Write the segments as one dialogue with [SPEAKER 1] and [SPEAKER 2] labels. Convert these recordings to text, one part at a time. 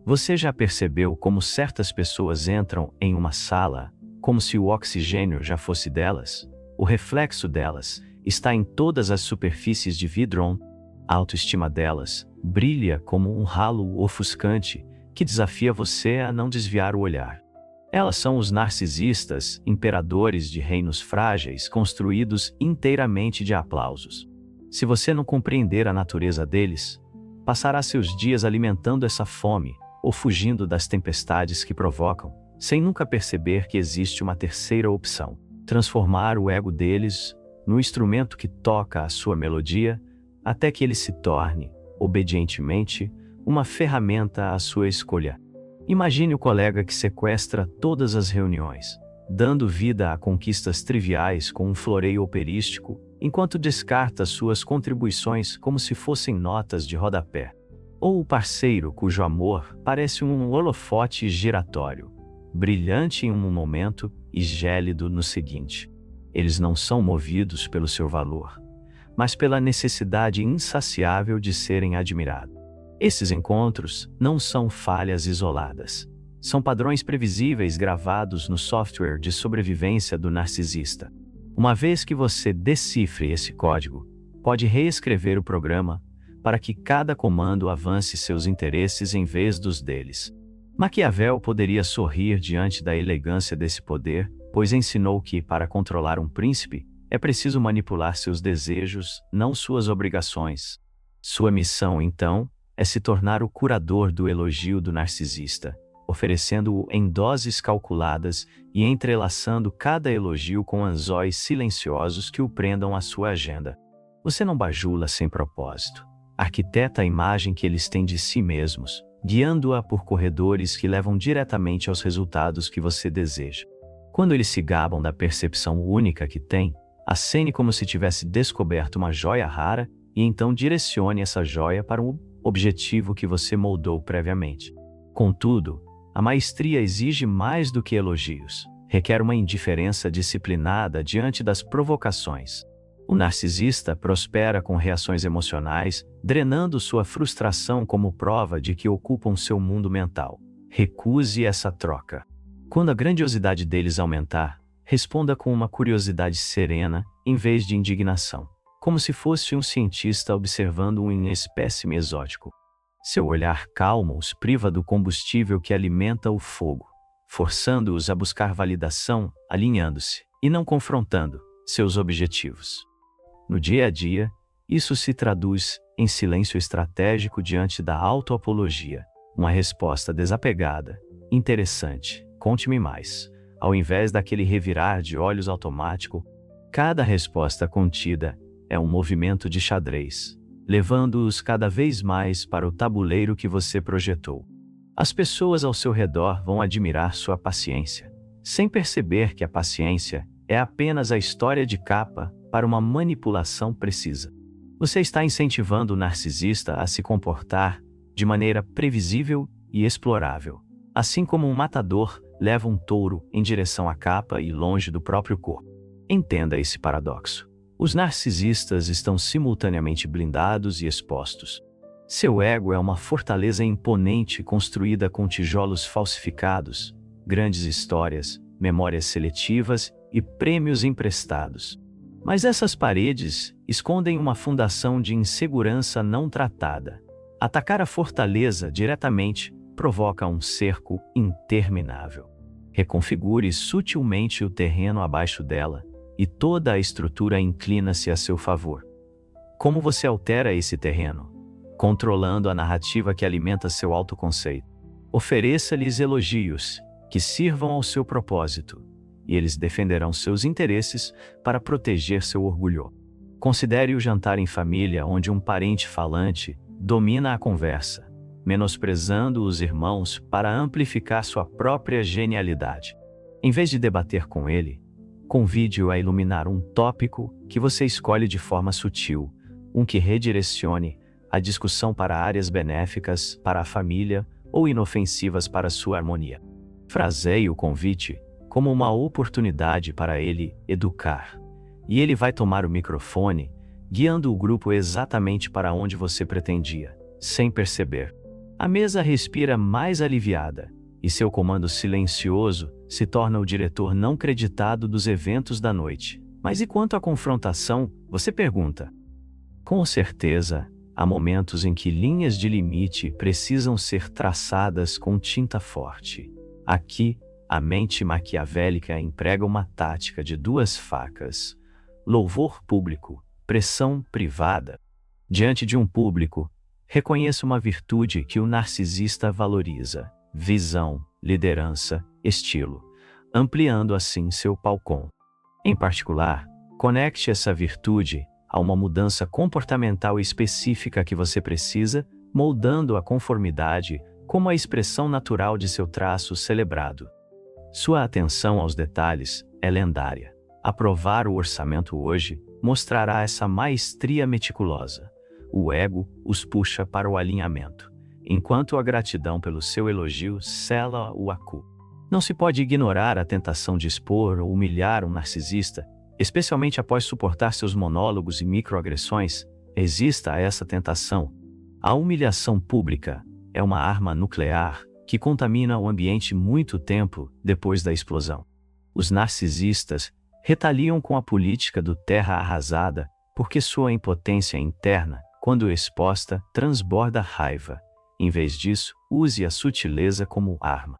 [SPEAKER 1] Você já percebeu como certas pessoas entram em uma sala, como se o oxigênio já fosse delas? O reflexo delas está em todas as superfícies de vidro. A autoestima delas brilha como um halo ofuscante que desafia você a não desviar o olhar. Elas são os narcisistas, imperadores de reinos frágeis construídos inteiramente de aplausos. Se você não compreender a natureza deles, passará seus dias alimentando essa fome ou fugindo das tempestades que provocam, sem nunca perceber que existe uma terceira opção: transformar o ego deles no instrumento que toca a sua melodia, até que ele se torne, obedientemente, uma ferramenta à sua escolha. Imagine o colega que sequestra todas as reuniões, dando vida a conquistas triviais com um floreio operístico, enquanto descarta suas contribuições como se fossem notas de rodapé. Ou o parceiro cujo amor parece um holofote giratório, brilhante em um momento e gélido no seguinte. Eles não são movidos pelo seu valor, mas pela necessidade insaciável de serem admirados. Esses encontros não são falhas isoladas. São padrões previsíveis gravados no software de sobrevivência do narcisista. Uma vez que você decifre esse código, pode reescrever o programa para que cada comando avance seus interesses em vez dos deles. Maquiavel poderia sorrir diante da elegância desse poder, pois ensinou que, para controlar um príncipe, é preciso manipular seus desejos, não suas obrigações. Sua missão, então, é se tornar o curador do elogio do narcisista, oferecendo-o em doses calculadas e entrelaçando cada elogio com anzóis silenciosos que o prendam à sua agenda. Você não bajula sem propósito. Arquiteta a imagem que eles têm de si mesmos, guiando-a por corredores que levam diretamente aos resultados que você deseja. Quando eles se gabam da percepção única que têm, acene como se tivesse descoberto uma joia rara e então direcione essa joia para um objetivo que você moldou previamente. Contudo, a maestria exige mais do que elogios. Requer uma indiferença disciplinada diante das provocações. O narcisista prospera com reações emocionais, drenando sua frustração como prova de que ocupam seu mundo mental. Recuse essa troca. Quando a grandiosidade deles aumentar, responda com uma curiosidade serena, em vez de indignação, como se fosse um cientista observando um espécime exótico. Seu olhar calmo os priva do combustível que alimenta o fogo, forçando-os a buscar validação, alinhando-se, e não confrontando, seus objetivos. No dia a dia, isso se traduz em silêncio estratégico diante da autoapologia, uma resposta desapegada, interessante, conte-me mais, ao invés daquele revirar de olhos automático. Cada resposta contida é um movimento de xadrez, levando-os cada vez mais para o tabuleiro que você projetou. As pessoas ao seu redor vão admirar sua paciência, sem perceber que a paciência é apenas a história de capa para uma manipulação precisa. Você está incentivando o narcisista a se comportar de maneira previsível e explorável, assim como um matador leva um touro em direção à capa e longe do próprio corpo. Entenda esse paradoxo. Os narcisistas estão simultaneamente blindados e expostos. Seu ego é uma fortaleza imponente construída com tijolos falsificados, grandes histórias, memórias seletivas e prêmios emprestados. Mas essas paredes escondem uma fundação de insegurança não tratada. Atacar a fortaleza diretamente provoca um cerco interminável. Reconfigure sutilmente o terreno abaixo dela, e toda a estrutura inclina-se a seu favor. Como você altera esse terreno? Controlando a narrativa que alimenta seu autoconceito. Ofereça-lhes elogios que sirvam ao seu propósito, e eles defenderão seus interesses para proteger seu orgulho. Considere o jantar em família onde um parente falante domina a conversa, menosprezando os irmãos para amplificar sua própria genialidade. Em vez de debater com ele, convide-o a iluminar um tópico que você escolhe de forma sutil, um que redirecione a discussão para áreas benéficas para a família ou inofensivas para sua harmonia. Fraseie o convite como uma oportunidade para ele educar, e ele vai tomar o microfone, guiando o grupo exatamente para onde você pretendia, sem perceber. A mesa respira mais aliviada, e seu comando silencioso se torna o diretor não creditado dos eventos da noite. Mas e quanto à confrontação? Você pergunta. Com certeza, há momentos em que linhas de limite precisam ser traçadas com tinta forte. Aqui, a mente maquiavélica emprega uma tática de duas facas: louvor público, pressão privada. Diante de um público, reconheça uma virtude que o narcisista valoriza: visão, liderança, estilo, ampliando assim seu palcom. Em particular, conecte essa virtude a uma mudança comportamental específica que você precisa, moldando a conformidade como a expressão natural de seu traço celebrado. Sua atenção aos detalhes é lendária. Aprovar o orçamento hoje mostrará essa maestria meticulosa. O ego os puxa para o alinhamento, enquanto a gratidão pelo seu elogio sela o acu. Não se pode ignorar a tentação de expor ou humilhar um narcisista, especialmente após suportar seus monólogos e microagressões. Resista a essa tentação. A humilhação pública é uma arma nuclear que contamina o ambiente muito tempo depois da explosão. Os narcisistas retaliam com a política do terra arrasada porque sua impotência interna, quando exposta, transborda raiva. Em vez disso, use a sutileza como arma.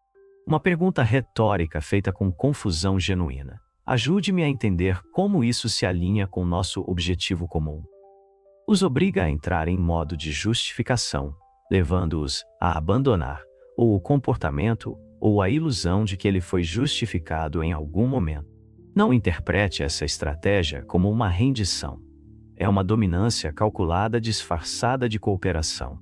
[SPEAKER 1] Uma pergunta retórica feita com confusão genuína. Ajude-me a entender como isso se alinha com nosso objetivo comum. Os obriga a entrar em modo de justificação, levando-os a abandonar ou o comportamento ou a ilusão de que ele foi justificado em algum momento. Não interprete essa estratégia como uma rendição. É uma dominância calculada disfarçada de cooperação.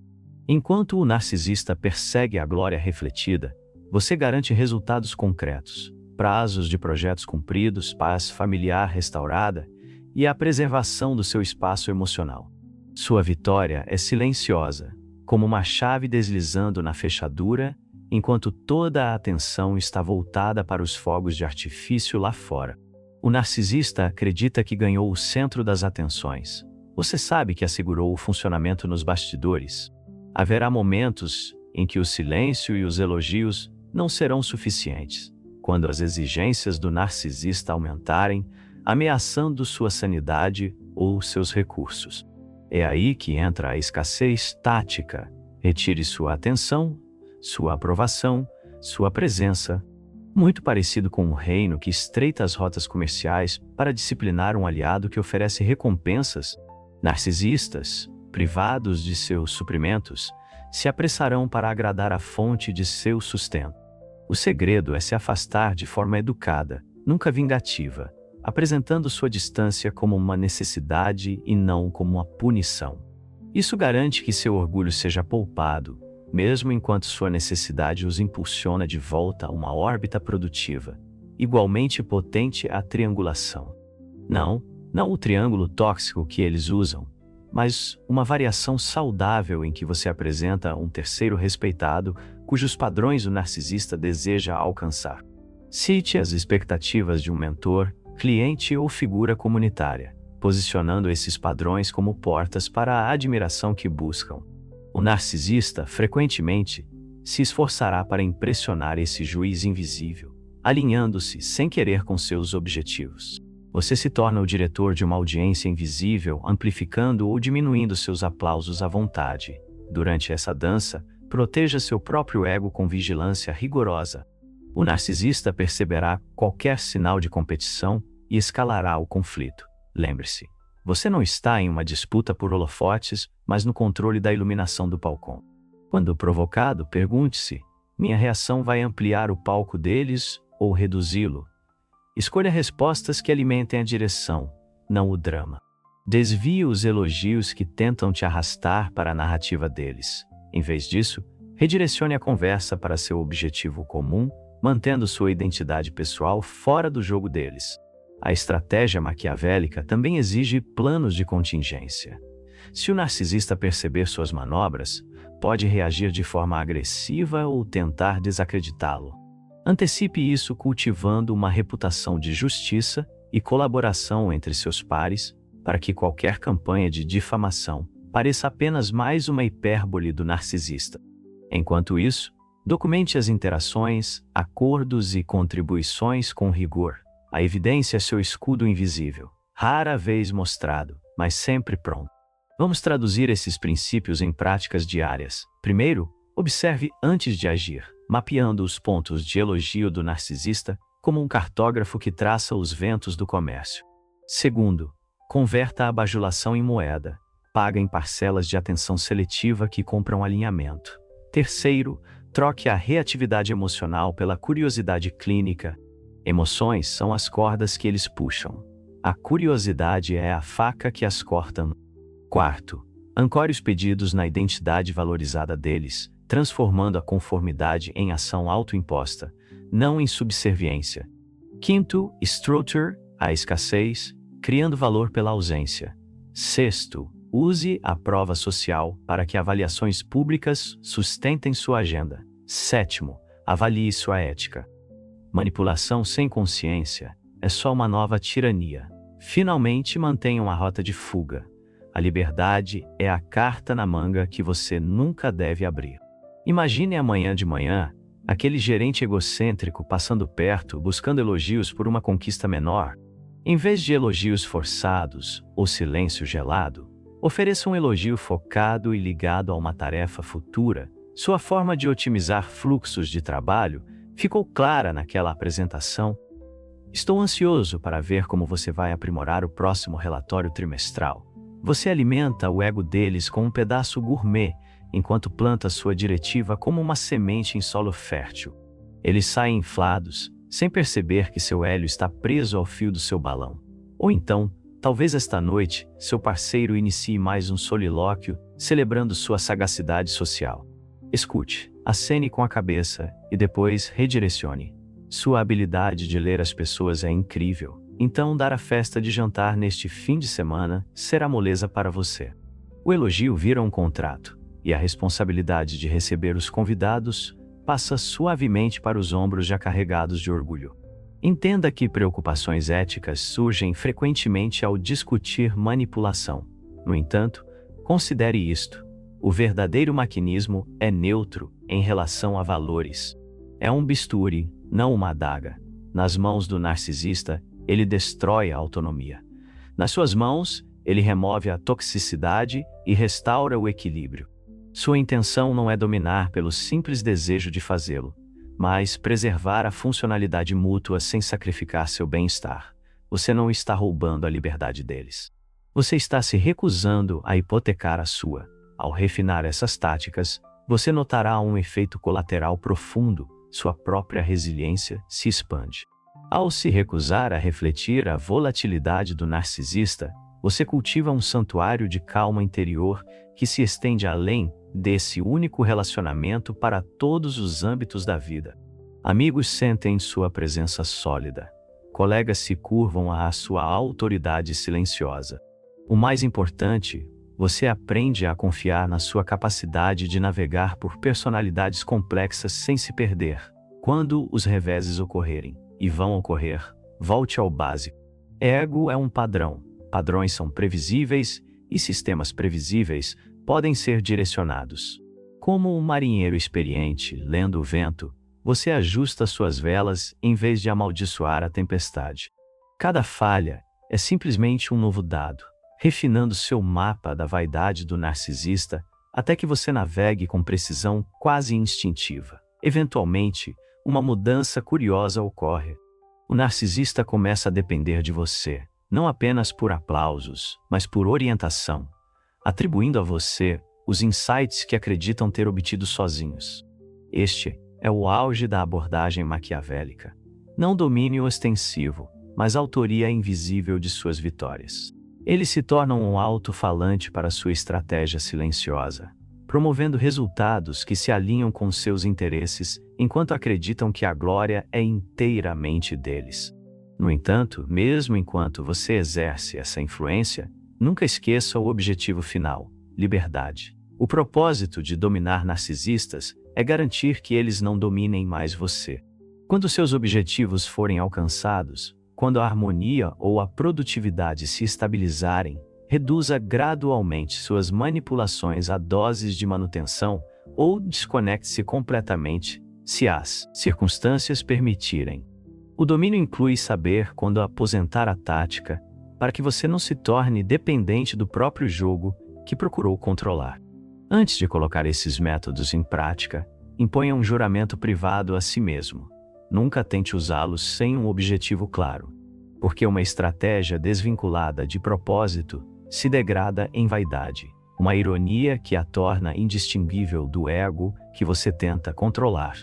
[SPEAKER 1] Enquanto o narcisista persegue a glória refletida, você garante resultados concretos, prazos de projetos cumpridos, paz familiar restaurada e a preservação do seu espaço emocional. Sua vitória é silenciosa, como uma chave deslizando na fechadura, enquanto toda a atenção está voltada para os fogos de artifício lá fora. O narcisista acredita que ganhou o centro das atenções. Você sabe que assegurou o funcionamento nos bastidores. Haverá momentos em que o silêncio e os elogios não serão suficientes, quando as exigências do narcisista aumentarem, ameaçando sua sanidade ou seus recursos. É aí que entra a escassez tática. Retire sua atenção, sua aprovação, sua presença. Muito parecido com um reino que estreita as rotas comerciais para disciplinar um aliado que oferece recompensas. Narcisistas, privados de seus suprimentos, se apressarão para agradar a fonte de seu sustento. O segredo é se afastar de forma educada, nunca vingativa, apresentando sua distância como uma necessidade e não como uma punição. Isso garante que seu orgulho seja poupado, mesmo enquanto sua necessidade os impulsiona de volta a uma órbita produtiva. Igualmente potente a triangulação. Não o triângulo tóxico que eles usam, mas uma variação saudável em que você apresenta um terceiro respeitado cujos padrões o narcisista deseja alcançar. Cite as expectativas de um mentor, cliente ou figura comunitária, posicionando esses padrões como portas para a admiração que buscam. O narcisista, frequentemente, se esforçará para impressionar esse juiz invisível, alinhando-se sem querer com seus objetivos. Você se torna o diretor de uma audiência invisível, amplificando ou diminuindo seus aplausos à vontade. Durante essa dança, proteja seu próprio ego com vigilância rigorosa. O narcisista perceberá qualquer sinal de competição e escalará o conflito. Lembre-se, você não está em uma disputa por holofotes, mas no controle da iluminação do palco. Quando provocado, pergunte-se: minha reação vai ampliar o palco deles ou reduzi-lo? Escolha respostas que alimentem a direção, não o drama. Desvie os elogios que tentam te arrastar para a narrativa deles. Em vez disso, redirecione a conversa para seu objetivo comum, mantendo sua identidade pessoal fora do jogo deles. A estratégia maquiavélica também exige planos de contingência. Se o narcisista perceber suas manobras, pode reagir de forma agressiva ou tentar desacreditá-lo. Antecipe isso cultivando uma reputação de justiça e colaboração entre seus pares, para que qualquer campanha de difamação pareça apenas mais uma hipérbole do narcisista. Enquanto isso, documente as interações, acordos e contribuições com rigor. A evidência é seu escudo invisível, rara vez mostrado, mas sempre pronto. Vamos traduzir esses princípios em práticas diárias. Primeiro, observe antes de agir, mapeando os pontos de elogio do narcisista como um cartógrafo que traça os ventos do comércio. Segundo, converta a bajulação em moeda, paga em parcelas de atenção seletiva que compram alinhamento. Terceiro, troque a reatividade emocional pela curiosidade clínica. Emoções são as cordas que eles puxam. A curiosidade é a faca que as corta. Quarto, ancore os pedidos na identidade valorizada deles, transformando a conformidade em ação autoimposta, não em subserviência. Quinto, structure a escassez, criando valor pela ausência. Sexto, use a prova social para que avaliações públicas sustentem sua agenda. Sétimo, avalie sua ética. Manipulação sem consciência é só uma nova tirania. Finalmente, mantenham a rota de fuga. A liberdade é a carta na manga que você nunca deve abrir. Imagine amanhã de manhã, aquele gerente egocêntrico passando perto, buscando elogios por uma conquista menor. Em vez de elogios forçados ou silêncio gelado, ofereça um elogio focado e ligado a uma tarefa futura. Sua forma de otimizar fluxos de trabalho ficou clara naquela apresentação. Estou ansioso para ver como você vai aprimorar o próximo relatório trimestral. Você alimenta o ego deles com um pedaço gourmet, enquanto planta sua diretiva como uma semente em solo fértil. Eles saem inflados, sem perceber que seu hélio está preso ao fio do seu balão. Ou então, talvez esta noite, seu parceiro inicie mais um solilóquio, celebrando sua sagacidade social. Escute, acene com a cabeça e depois redirecione. Sua habilidade de ler as pessoas é incrível. Então, dar a festa de jantar neste fim de semana será moleza para você. O elogio vira um contrato, e a responsabilidade de receber os convidados passa suavemente para os ombros já carregados de orgulho. Entenda que preocupações éticas surgem frequentemente ao discutir manipulação. No entanto, considere isto: o verdadeiro maquinismo é neutro em relação a valores. É um bisturi, não uma adaga. Nas mãos do narcisista, ele destrói a autonomia. Nas suas mãos, ele remove a toxicidade e restaura o equilíbrio. Sua intenção não é dominar pelo simples desejo de fazê-lo, mas preservar a funcionalidade mútua sem sacrificar seu bem-estar. Você não está roubando a liberdade deles. Você está se recusando a hipotecar a sua. Ao refinar essas táticas, você notará um efeito colateral profundo: sua própria resiliência se expande. Ao se recusar a refletir a volatilidade do narcisista, você cultiva um santuário de calma interior que se estende além desse único relacionamento para todos os âmbitos da vida. Amigos sentem sua presença sólida. Colegas se curvam à sua autoridade silenciosa. O mais importante, você aprende a confiar na sua capacidade de navegar por personalidades complexas sem se perder. Quando os reveses ocorrerem, e vão ocorrer, volte ao básico. Ego é um padrão. Padrões são previsíveis e sistemas previsíveis podem ser direcionados. Como um marinheiro experiente lendo o vento, você ajusta suas velas em vez de amaldiçoar a tempestade. Cada falha é simplesmente um novo dado, refinando seu mapa da vaidade do narcisista até que você navegue com precisão quase instintiva. Eventualmente, uma mudança curiosa ocorre. O narcisista começa a depender de você, não apenas por aplausos, mas por orientação, atribuindo a você os insights que acreditam ter obtido sozinhos. Este é o auge da abordagem maquiavélica. Não domínio ostensivo, mas autoria invisível de suas vitórias. Eles se tornam um alto-falante para sua estratégia silenciosa, promovendo resultados que se alinham com seus interesses, enquanto acreditam que a glória é inteiramente deles. No entanto, mesmo enquanto você exerce essa influência, nunca esqueça o objetivo final: liberdade. O propósito de dominar narcisistas é garantir que eles não dominem mais você. Quando seus objetivos forem alcançados, quando a harmonia ou a produtividade se estabilizarem, reduza gradualmente suas manipulações a doses de manutenção, ou desconecte-se completamente, se as circunstâncias permitirem. O domínio inclui saber quando aposentar a tática, para que você não se torne dependente do próprio jogo que procurou controlar. Antes de colocar esses métodos em prática, imponha um juramento privado a si mesmo. Nunca tente usá-los sem um objetivo claro, porque uma estratégia desvinculada de propósito se degrada em vaidade, uma ironia que a torna indistinguível do ego que você tenta controlar.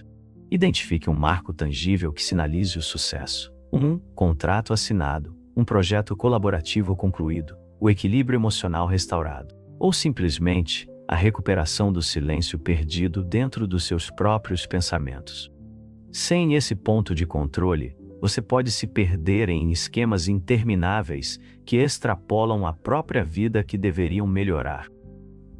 [SPEAKER 1] Identifique um marco tangível que sinalize o sucesso. Um contrato assinado, um projeto colaborativo concluído, o equilíbrio emocional restaurado, ou simplesmente a recuperação do silêncio perdido dentro dos seus próprios pensamentos. Sem esse ponto de controle, você pode se perder em esquemas intermináveis que extrapolam a própria vida que deveriam melhorar.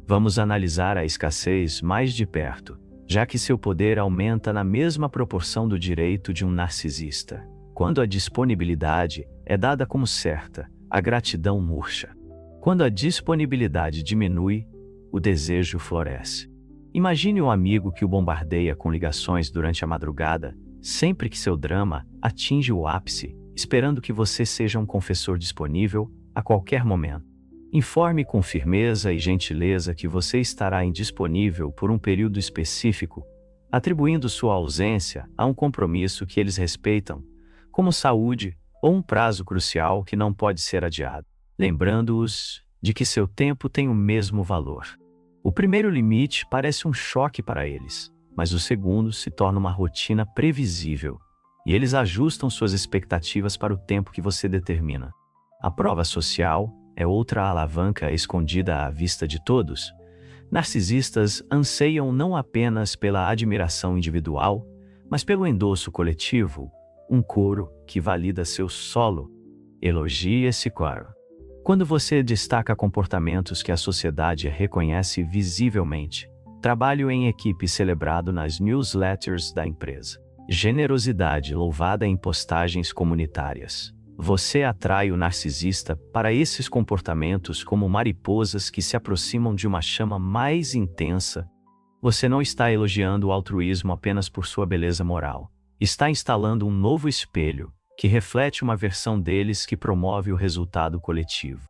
[SPEAKER 1] Vamos analisar a escassez mais de perto, já que seu poder aumenta na mesma proporção do direito de um narcisista. Quando a disponibilidade é dada como certa, a gratidão murcha. Quando a disponibilidade diminui, o desejo floresce. Imagine um amigo que o bombardeia com ligações durante a madrugada, sempre que seu drama atinge o ápice, esperando que você seja um confessor disponível a qualquer momento. Informe com firmeza e gentileza que você estará indisponível por um período específico, atribuindo sua ausência a um compromisso que eles respeitam, como saúde ou um prazo crucial que não pode ser adiado, lembrando-os de que seu tempo tem o mesmo valor. O primeiro limite parece um choque para eles, mas o segundo se torna uma rotina previsível, e eles ajustam suas expectativas para o tempo que você determina. A prova social é outra alavanca escondida à vista de todos. Narcisistas anseiam não apenas pela admiração individual, mas pelo endosso coletivo, um coro que valida seu solo. Elogie esse coro. Quando você destaca comportamentos que a sociedade reconhece visivelmente, trabalho em equipe celebrado nas newsletters da empresa, generosidade louvada em postagens comunitárias, você atrai o narcisista para esses comportamentos como mariposas que se aproximam de uma chama mais intensa. Você não está elogiando o altruísmo apenas por sua beleza moral. Está instalando um novo espelho, que reflete uma versão deles que promove o resultado coletivo.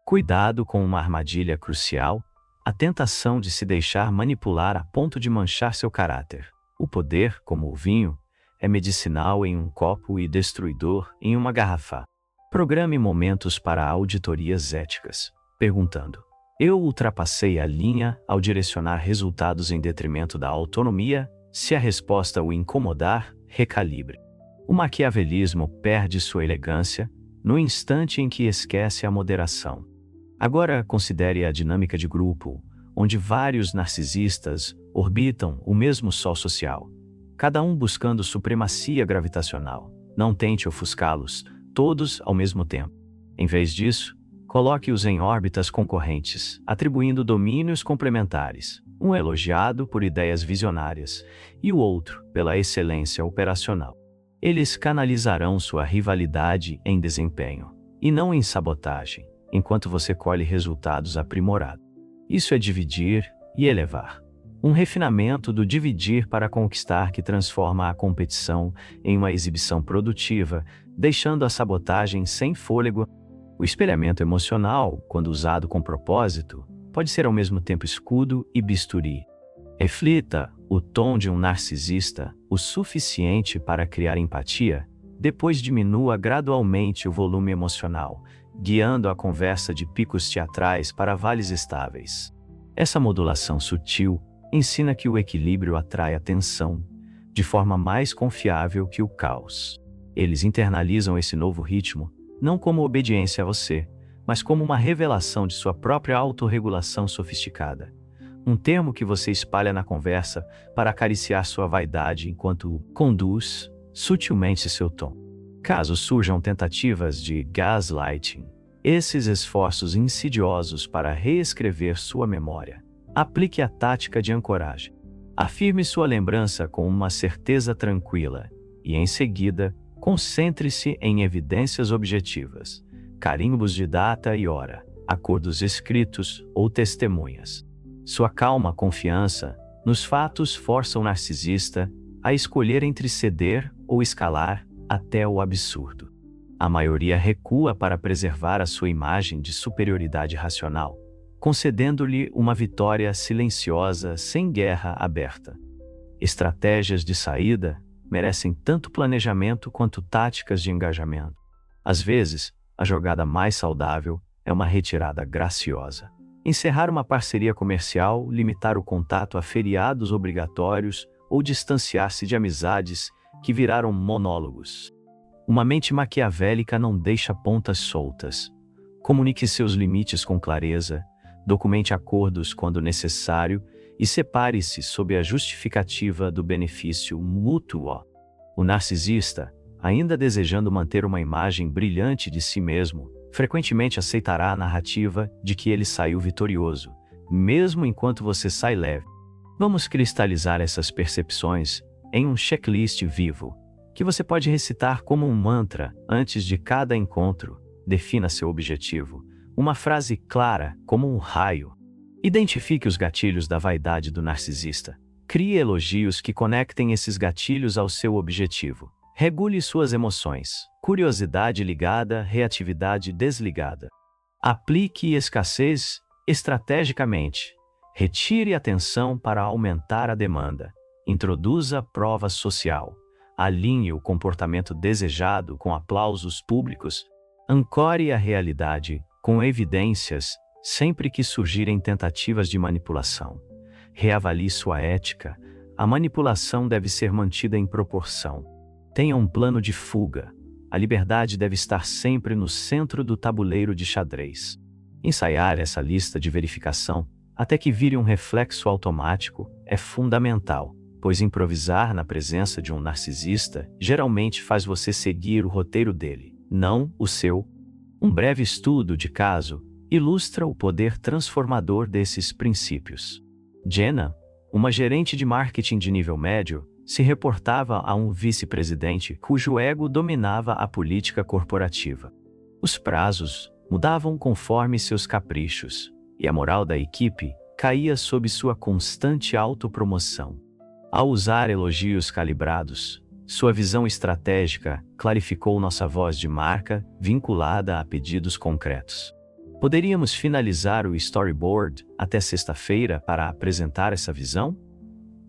[SPEAKER 1] Cuidado com uma armadilha crucial, a tentação de se deixar manipular a ponto de manchar seu caráter. O poder, como o vinho, é medicinal em um copo e destruidor em uma garrafa. Programe momentos para auditorias éticas, perguntando: eu ultrapassei a linha ao direcionar resultados em detrimento da autonomia? Se a resposta o incomodar, recalibre. O maquiavelismo perde sua elegância no instante em que esquece a moderação. Agora considere a dinâmica de grupo, onde vários narcisistas orbitam o mesmo sol social, cada um buscando supremacia gravitacional. Não tente ofuscá-los, todos ao mesmo tempo. Em vez disso, coloque-os em órbitas concorrentes, atribuindo domínios complementares, um elogiado por ideias visionárias e o outro pela excelência operacional. Eles canalizarão sua rivalidade em desempenho, e não em sabotagem, enquanto você colhe resultados aprimorados. Isso é dividir e elevar. Um refinamento do dividir para conquistar que transforma a competição em uma exibição produtiva, deixando a sabotagem sem fôlego. O espelhamento emocional, quando usado com propósito, pode ser ao mesmo tempo escudo e bisturi. Reflita o tom de um narcisista o suficiente para criar empatia, depois diminua gradualmente o volume emocional, guiando a conversa de picos teatrais para vales estáveis. Essa modulação sutil ensina que o equilíbrio atrai atenção, de forma mais confiável que o caos. Eles internalizam esse novo ritmo, não como obediência a você, mas como uma revelação de sua própria autorregulação sofisticada. Um termo que você espalha na conversa para acariciar sua vaidade enquanto conduz sutilmente seu tom. Caso surjam tentativas de gaslighting, esses esforços insidiosos para reescrever sua memória, aplique a tática de ancoragem. Afirme sua lembrança com uma certeza tranquila e, em seguida, concentre-se em evidências objetivas, carimbos de data e hora, acordos escritos ou testemunhas. Sua calma confiança Nos fatos, força o narcisista a escolher entre ceder ou escalar até o absurdo. A maioria recua para preservar a sua imagem de superioridade racional, concedendo-lhe uma vitória silenciosa sem guerra aberta. Estratégias de saída merecem tanto planejamento quanto táticas de engajamento. Às vezes, a jogada mais saudável é uma retirada graciosa. Encerrar uma parceria comercial, limitar o contato a feriados obrigatórios ou distanciar-se de amizades que viraram monólogos. Uma mente maquiavélica não deixa pontas soltas. Comunique seus limites com clareza, documente acordos quando necessário e separe-se sob a justificativa do benefício mútuo. O narcisista, ainda desejando manter uma imagem brilhante de si mesmo, frequentemente aceitará a narrativa de que ele saiu vitorioso, mesmo enquanto você sai leve. Vamos cristalizar essas percepções em um checklist vivo, que você pode recitar como um mantra antes de cada encontro. Defina seu objetivo. Uma frase clara, como um raio. Identifique os gatilhos da vaidade do narcisista. Crie elogios que conectem esses gatilhos ao seu objetivo. Regule suas emoções. Curiosidade ligada, reatividade desligada. Aplique escassez estrategicamente. Retire atenção para aumentar a demanda. Introduza prova social. Alinhe o comportamento desejado com aplausos públicos. Ancore a realidade com evidências sempre que surgirem tentativas de manipulação. Reavalie sua ética. A manipulação deve ser mantida em proporção. Tenha um plano de fuga. A liberdade deve estar sempre no centro do tabuleiro de xadrez. Ensaiar essa lista de verificação até que vire um reflexo automático é fundamental, pois improvisar na presença de um narcisista geralmente faz você seguir o roteiro dele, não o seu. Um breve estudo de caso ilustra o poder transformador desses princípios. Jenna, uma gerente de marketing de nível médio, se reportava a um vice-presidente cujo ego dominava a política corporativa. Os prazos mudavam conforme seus caprichos, e a moral da equipe caía sob sua constante autopromoção. Ao usar elogios calibrados, sua visão estratégica clarificou nossa voz de marca vinculada a pedidos concretos. Poderíamos finalizar o storyboard até sexta-feira para apresentar essa visão?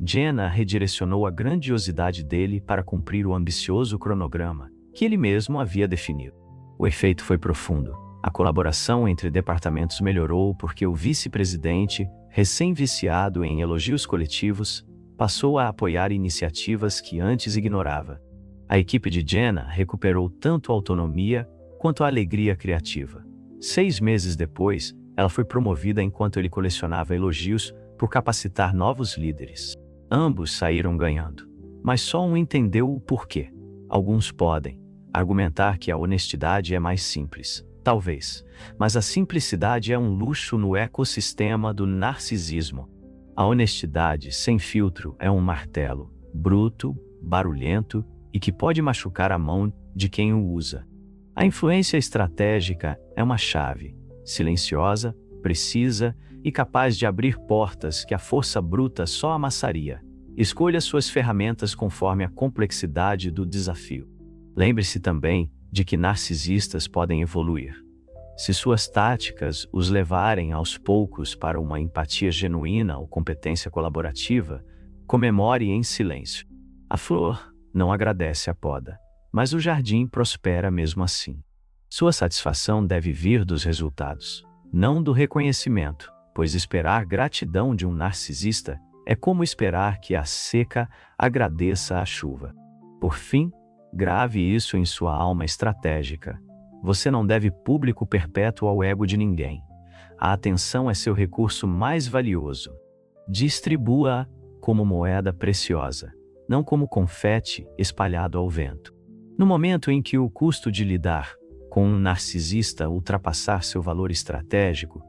[SPEAKER 1] Jenna redirecionou a grandiosidade dele para cumprir o ambicioso cronograma que ele mesmo havia definido. O efeito foi profundo. A colaboração entre departamentos melhorou porque o vice-presidente, recém-viciado em elogios coletivos, passou a apoiar iniciativas que antes ignorava. A equipe de Jenna recuperou tanto a autonomia quanto a alegria criativa. 6 meses depois, ela foi promovida enquanto ele colecionava elogios por capacitar novos líderes. Ambos saíram ganhando, mas só um entendeu o porquê. Alguns podem argumentar que a honestidade é mais simples, talvez, mas a simplicidade é um luxo no ecossistema do narcisismo. A honestidade sem filtro é um martelo, bruto, barulhento e que pode machucar a mão de quem o usa. A influência estratégica é uma chave, silenciosa, precisa e capaz de abrir portas que a força bruta só amassaria. Escolha suas ferramentas conforme a complexidade do desafio. Lembre-se também de que narcisistas podem evoluir. Se suas táticas os levarem aos poucos para uma empatia genuína ou competência colaborativa, comemore em silêncio. A flor não agradece a poda, mas o jardim prospera mesmo assim. Sua satisfação deve vir dos resultados, não do reconhecimento, pois esperar gratidão de um narcisista é como esperar que a seca agradeça a chuva. Por fim, grave isso em sua alma estratégica. Você não deve público perpétuo ao ego de ninguém. A atenção é seu recurso mais valioso. Distribua-a como moeda preciosa, não como confete espalhado ao vento. No momento em que o custo de lidar com um narcisista ultrapassar seu valor estratégico,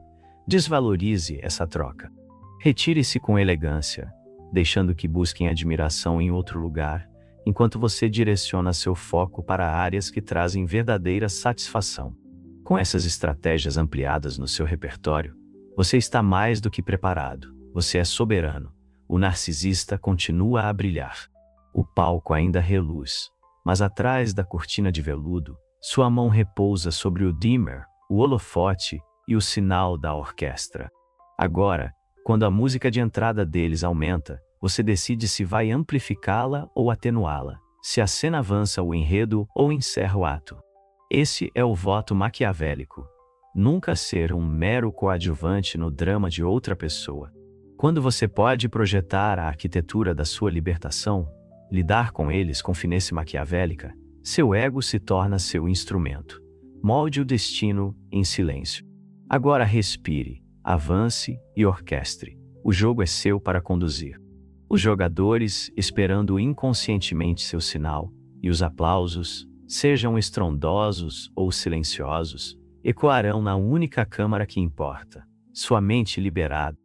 [SPEAKER 1] desvalorize essa troca. Retire-se com elegância, deixando que busquem admiração em outro lugar, enquanto você direciona seu foco para áreas que trazem verdadeira satisfação. Com essas estratégias ampliadas no seu repertório, você está mais do que preparado. Você é soberano. O narcisista continua a brilhar. O palco ainda reluz, mas atrás da cortina de veludo, sua mão repousa sobre o dimmer, o holofote e o sinal da orquestra. Agora, quando a música de entrada deles aumenta, você decide se vai amplificá-la ou atenuá-la, se a cena avança o enredo ou encerra o ato. Esse é o voto maquiavélico. Nunca ser um mero coadjuvante no drama de outra pessoa. Quando você pode projetar a arquitetura da sua libertação, lidar com eles com finesse maquiavélica, seu ego se torna seu instrumento. Molde o destino em silêncio. Agora respire, avance e orquestre. O jogo é seu para conduzir. Os jogadores, esperando inconscientemente seu sinal, e os aplausos, sejam estrondosos ou silenciosos, ecoarão na única câmara que importa, sua mente liberada.